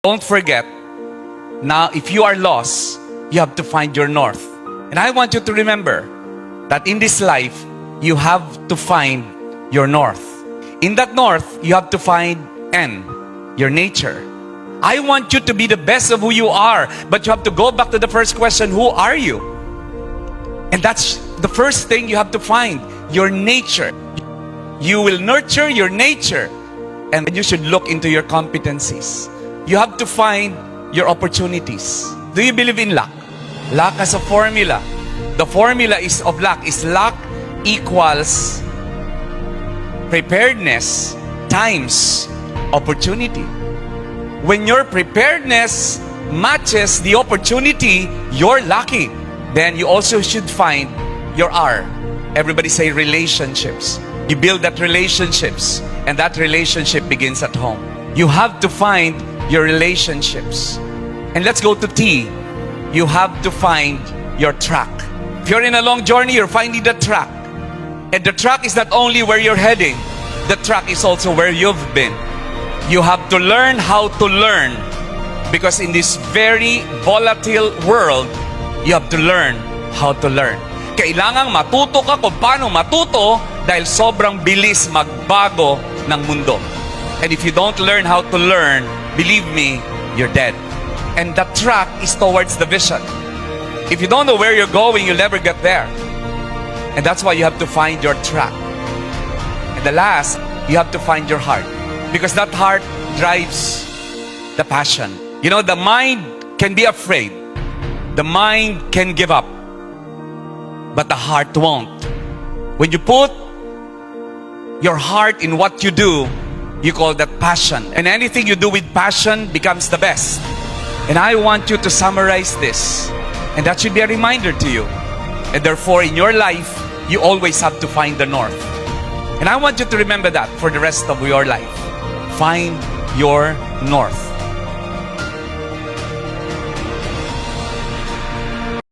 Don't forget, now if you are lost, you have to find your north. And I want you to remember that in this life, you have to find your north. In that north, you have to find N, your nature. I want you to be the best of who you are, but you have to go back to the first question, who are you? And that's the first thing you have to find, your nature. You will nurture your nature, and you should look into your competencies. You have to find your opportunities. Do you believe in luck? Luck has a formula. The formula of luck is luck equals preparedness times opportunity. When your preparedness matches the opportunity, you're lucky. Then you also should find your R. Everybody say relationships. You build that relationships, and that relationship begins at home. You have to find your relationships. And let's go to T. You have to find your track. If you're in a long journey, you're finding the track. And the track is not only where you're heading, the track is also where you've been. You have to learn how to learn. Because in this very volatile world, you have to learn how to learn. Kailangang matuto ka kung paano matuto dahil sobrang bilis magbago ng mundo. And if you don't learn how to learn, believe me, you're dead. And the track is towards the vision. If you don't know where you're going, you'll never get there. And that's why you have to find your track. And the last, you have to find your heart. Because that heart drives the passion. You know, the mind can be afraid. The mind can give up. But the heart won't. When you put your heart in what you do, you call that passion. And anything you do with passion becomes the best. And I want you to summarize this. And that should be a reminder to you. And therefore, in your life, you always have to find the north. And I want you to remember that for the rest of your life. Find your north.